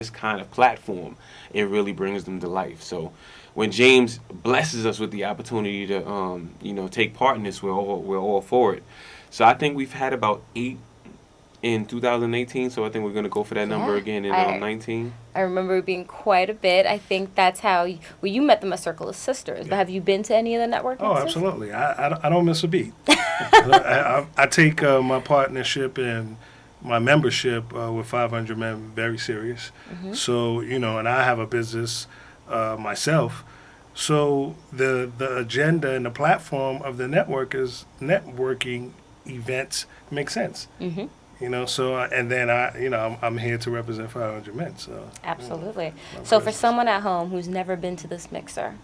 this kind of platform, it really brings them to life. So when James blesses us with the opportunity to, take part in this, we're all for it. So I think we've had about 8 in 2018. So I think we're gonna go for that number Yeah, again in I 19. I remember it being quite a bit. I think that's how you met them, a circle of sisters. But Yeah. have you been to any of the network Oh, mixes? absolutely. I don't miss a beat. I take my partnership and my membership with 500 Men very serious. So, and I have a business myself. So the agenda and the platform of the network is networking events make sense. Mm-hmm. So and then I'm here to represent 500 Men. So Absolutely. my So for business. someone at home who's never been to this mixer,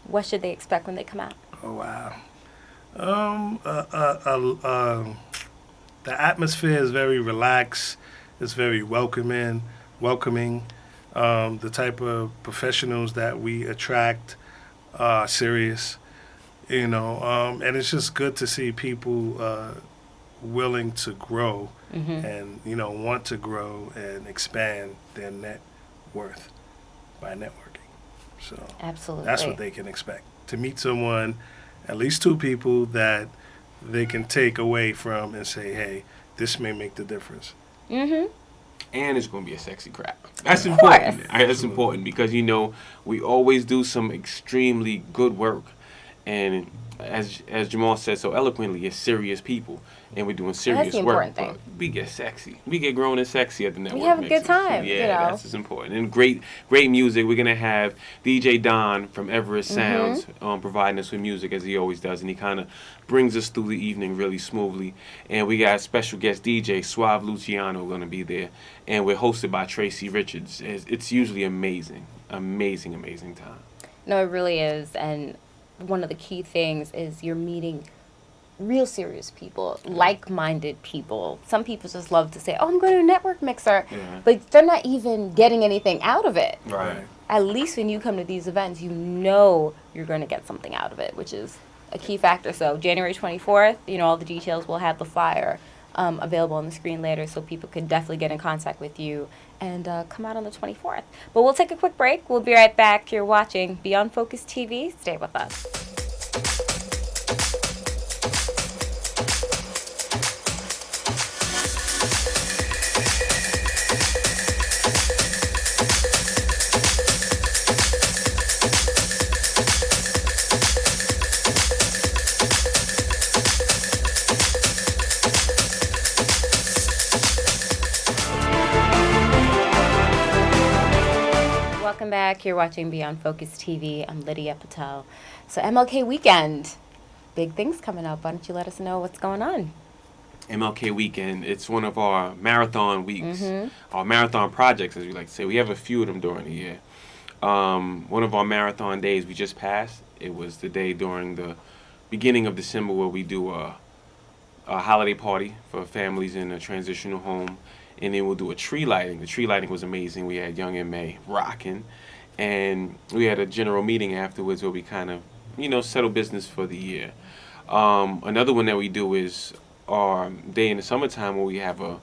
what should they expect when they come out? Oh wow. Um, uh, uh, uh, uh, the atmosphere is very relaxed. It's very welcoming. The type of professionals that we attract are serious, and it's just good to see people willing to grow Mm-hmm. and want to grow and expand their net worth by networking. So Absolutely. that's what they can expect to meet someone, at least two people that they can take away from and say, hey, this may make the difference. Mm-hmm. And it's going to be a sexy crowd. That's Of important. course. That's important because we always do some extremely good work, and as Jamal said so eloquently, it's serious people, and we're doing serious the work. important thing. But we get sexy. We get grown and sexy at the network. have a good mixes. time, Yeah, that's just important. And great music. We're gonna have DJ Don from Everest Sounds providing us with music as he always does, and he kind of brings us through the evening really smoothly. And we got special guest DJ Suave Luciano gonna be there, and we're hosted by Tracy Richards. It's usually amazing time. No, it really is. And one of the key things is you're meeting real serious people, like-minded people. Some people just love to say, "Oh, I'm going to a network mixer," Yeah. but they're not even getting anything out of it. Right. At least when you come to these events, you know you're going to get something out of it, which is a key factor. So January 24th, all the details. We'll have the flyer available on the screen later, so people can definitely get in contact with you and come out on the 24th. But we'll take a quick break. We'll be right back. You're watching Beyond Focus TV. Stay with us. Welcome back. You're watching Beyond Focus TV. I'm Lydia Patel. So MLK weekend, big things coming up. Why don't you let us know what's going on? MLK weekend. It's one of our marathon weeks, our marathon projects, as we like to say. We have a few of them during the year. One of our marathon days we just passed. It was the day during the beginning of December where we do a holiday party for families in a transitional home, and then we'll do a tree lighting. The tree lighting was amazing. We had Young and May rocking, and we had a general meeting afterwards where we kind of, settle business for the year. Another one that we do is our day in the summertime where we have a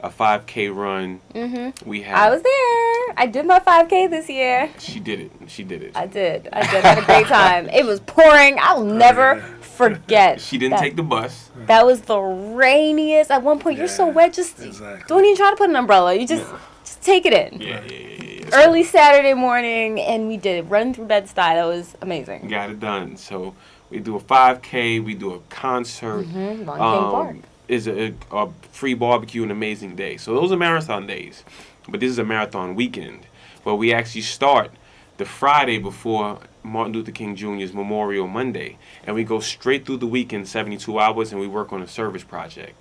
5K run. We have. I was there. I did my 5K this year. She did it. I did. I had a great time. It was pouring. I'll never forget. She didn't take the bus. That was the rainiest. At one point, you're so wet. Just exactly. don't even try to put an umbrella. You just take it in. Yeah. Early Saturday morning, and we did it. Run through Bed-Stuy. That was amazing. Got it done. So we do a 5K. We do a concert. Long King Park. Is a free barbecue, an amazing day. So those are marathon days, but this is a marathon weekend. But we actually start the Friday before Martin Luther King Jr.'s Memorial Monday, and we go straight through the weekend, 72 hours, and we work on a service project.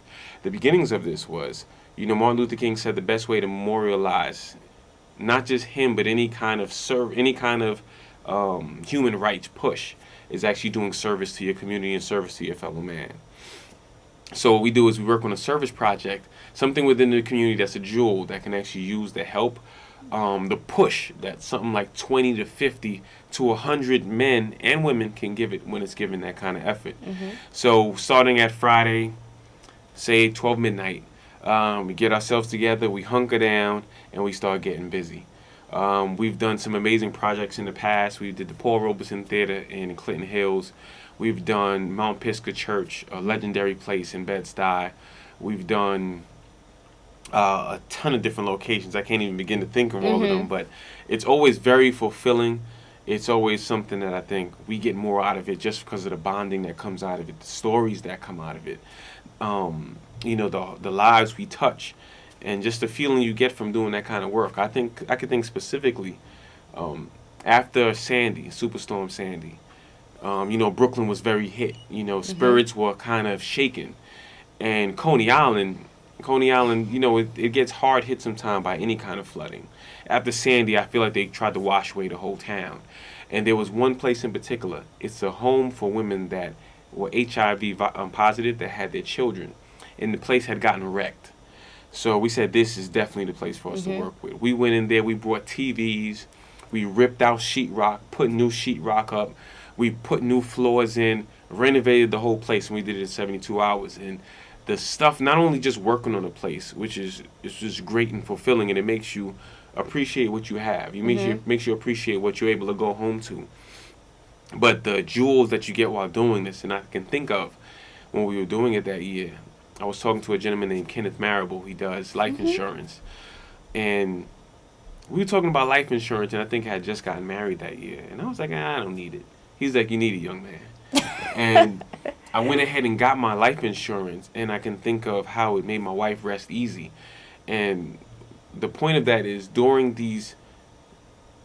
The beginnings of this was, Martin Luther King said the best way to memorialize not just him, but any kind of human rights push is actually doing service to your community and service to your fellow man. So what we do is we work on a service project, something within the community that's a jewel that can actually use the help, the push that something like 20 to 50 to 100 men and women can give it when it's given that kind of effort. So starting at Friday, say 12 midnight, We get ourselves together, we hunker down, and we start getting busy. We've done some amazing projects in the past. We did the Paul Robeson Theater in Clinton Hills. We've done Mount Pisgah Church, a legendary place in Bed-Stuy. We've done a ton of different locations. I can't even begin to think of all of them, but it's always very fulfilling. It's always something that I think we get more out of it just because of the bonding that comes out of it, the stories that come out of it, the lives we touch, and just the feeling you get from doing that kind of work. I could think specifically after Sandy, Superstorm Sandy. Brooklyn was very hit. Spirits were kind of shaken, and Coney Island, it gets hard hit sometimes by any kind of flooding. After Sandy, I feel like they tried to wash away the whole town. And there was one place in particular. It's a home for women that were HIV positive that had their children. And the place had gotten wrecked. So we said, this is definitely the place for us to work with. We went in there, we brought TVs, we ripped out sheetrock, put new sheetrock up, we put new floors in, renovated the whole place, and we did it in 72 hours. And the stuff, not only just working on a place, which is just great and fulfilling, and it makes you appreciate what you have. Makes you appreciate what you're able to go home to. But the jewels that you get while doing this, and I can think of when we were doing it that year, I was talking to a gentleman named Kenneth Marable. He does life insurance. And we were talking about life insurance, and I think I had just gotten married that year. And I was like, I don't need it. He's like, you need it, young man. And I went ahead and got my life insurance, and I can think of how it made my wife rest easy. And the point of that is during these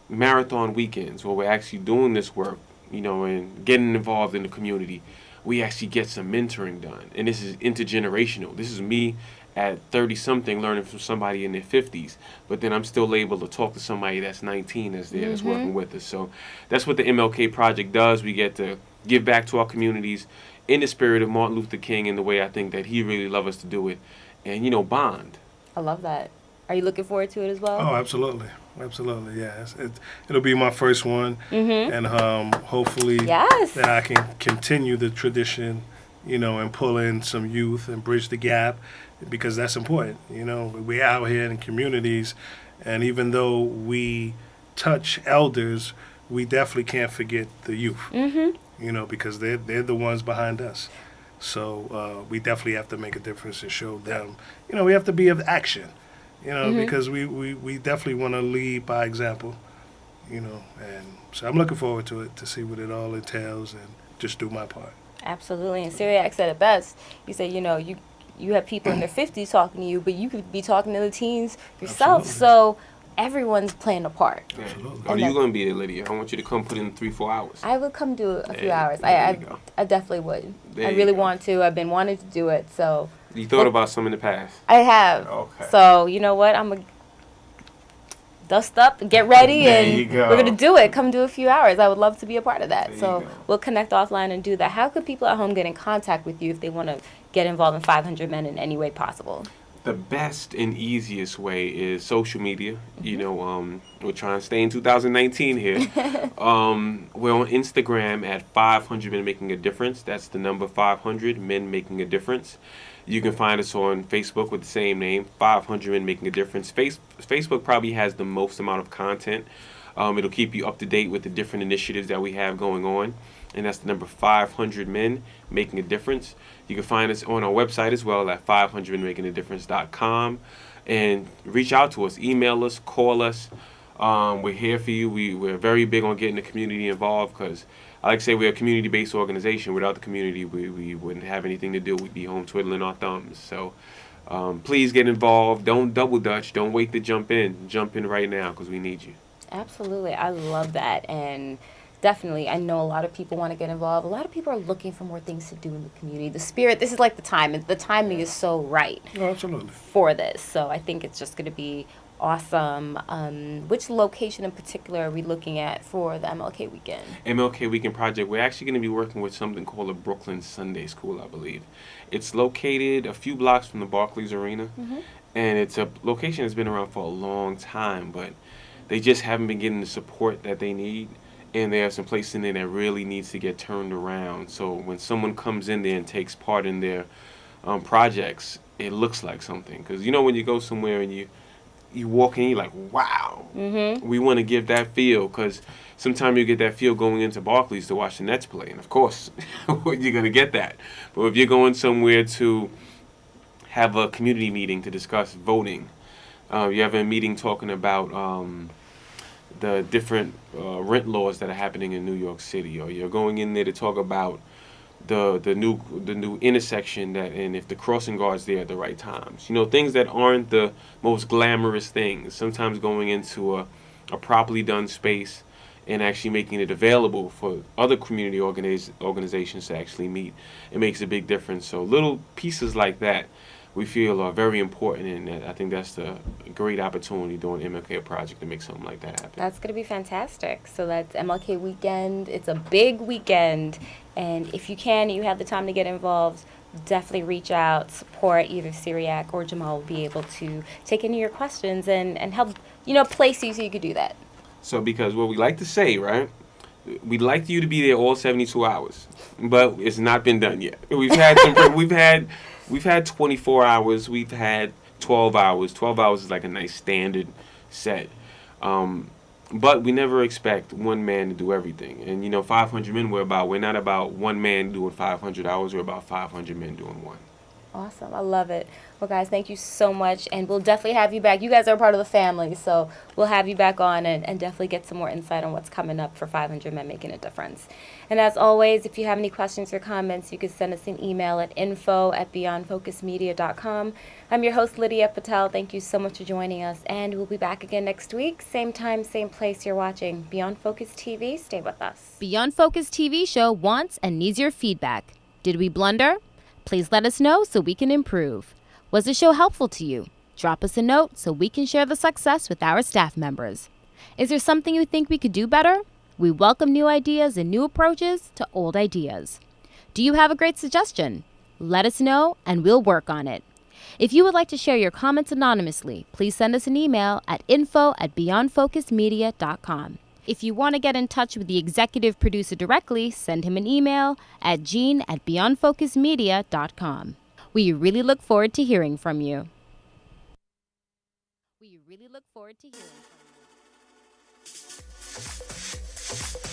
marathon weekends where we're actually doing this work, and getting involved in the community, we actually get some mentoring done. And this is intergenerational. This is me at 30-something learning from somebody in their 50s. But then I'm still able to talk to somebody that's 19 that's there, that's working with us. So that's what the MLK Project does. We get to give back to our communities in the spirit of Martin Luther King in the way I think that he really loved us to do it. And, bond. I love that. Are you looking forward to it as well? Oh, absolutely. Absolutely, yeah. It'll be my first one. And hopefully that I can continue the tradition, and pull in some youth and bridge the gap, because that's important. We're out here in communities, and even though we touch elders, we definitely can't forget the youth, because they're the ones behind us. So we definitely have to make a difference and show them, we have to be of action. Because we definitely want to lead by example, and so I'm looking forward to it, to see what it all entails and just do my part. Absolutely. And Cyriac said it best. You said, you have people in their 50s talking to you, but you could be talking to the teens yourself. Absolutely. So everyone's playing a part. Absolutely. Are you going to be there, Lydia? I want you to come put in 3-4 hours. I would come do a few hours. I I definitely would. There I really want to. I've been wanting to do it, so. You thought about some in the past? I have. Okay. So, you know what? I'm going to dust up, get ready, There and you go. we're going to do it. Come do a few hours. I would love to be a part of that. There So you go. we'll connect offline and do that. How could people at home get in contact with you if they want to get involved in 500 Men in any way possible? The best and easiest way is social media. We're trying to stay in 2019 here. We're on Instagram at 500 Men Making a Difference. That's the number 500 Men Making a Difference. You can find us on Facebook with the same name, 500 Men Making a Difference. Facebook probably has the most amount of content. It'll keep you up to date with the different initiatives that we have going on. And that's the number 500 Men Making a Difference. You can find us on our website as well at 500menmakingadifference.com. And reach out to us, email us, call us. We're here for you. We're very big on getting the community involved, because I like to say we're a community-based organization. Without the community, we wouldn't have anything to do. We'd be home twiddling our thumbs. So please get involved. Don't double dutch. Don't wait to jump in. Jump in right now, because we need you. Absolutely. I love that. And definitely, I know a lot of people want to get involved. A lot of people are looking for more things to do in the community. The spirit, this is like the time. The timing is so right Absolutely. for this. So I think it's just going to be awesome. Which location in particular are we looking at for the MLK weekend? MLK Weekend Project, we're actually going to be working with something called a Brooklyn Sunday School, I believe. It's located a few blocks from the Barclays Arena, and it's a location that's been around for a long time, but they just haven't been getting the support that they need, and there are some places in there that really needs to get turned around. So when someone comes in there and takes part in their projects, it looks like something. Because you know when you go somewhere and you walk in, you're like, wow. We want to give that feel, because sometimes you get that feel going into Barclays to watch the Nets play, and of course you're gonna get that. But if you're going somewhere to have a community meeting to discuss voting, you have a meeting talking about the different rent laws that are happening in New York City, or you're going in there to talk about the new intersection, that, and if the crossing guard's there at the right times. You know, things that aren't the most glamorous things. Sometimes going into a properly done space and actually making it available for other community organizations to actually meet, it makes a big difference. So little pieces like that we feel are very important, and I think that's the great opportunity during MLK Project to make something like that happen. That's going to be fantastic. So that's MLK weekend. It's a big weekend. And if you can, you have the time to get involved, definitely reach out, support. Either Cyriac or Jahamal will be able to take any of your questions and help, place you so you could do that. So because what we like to say, right? We'd like you to be there all 72 hours, but it's not been done yet. We've had 24 hours. We've had 12 hours. 12 hours is like a nice standard set. But we never expect one man to do everything. And, 500 men, we're not about one man doing 500 hours. We're about 500 men doing one. Awesome. I love it. Well, guys, thank you so much. And we'll definitely have you back. You guys are a part of the family, so we'll have you back on and definitely get some more insight on what's coming up for 500 Men Making a Difference. And as always, if you have any questions or comments, you can send us an email at info@beyondfocusmedia.com. I'm your host, Lydia Patel. Thank you so much for joining us, and we'll be back again next week. Same time, same place. You're watching Beyond Focus TV. Stay with us. Beyond Focus TV show wants and needs your feedback. Did we blunder? Please let us know so we can improve. Was the show helpful to you? Drop us a note so we can share the success with our staff members. Is there something you think we could do better? We welcome new ideas and new approaches to old ideas. Do you have a great suggestion? Let us know and we'll work on it. If you would like to share your comments anonymously, please send us an email at info@beyondfocusmedia.com. If you want to get in touch with the executive producer directly, send him an email at gene@beyondfocusmedia.com. We really look forward to hearing from you. We really look forward to hearing from you.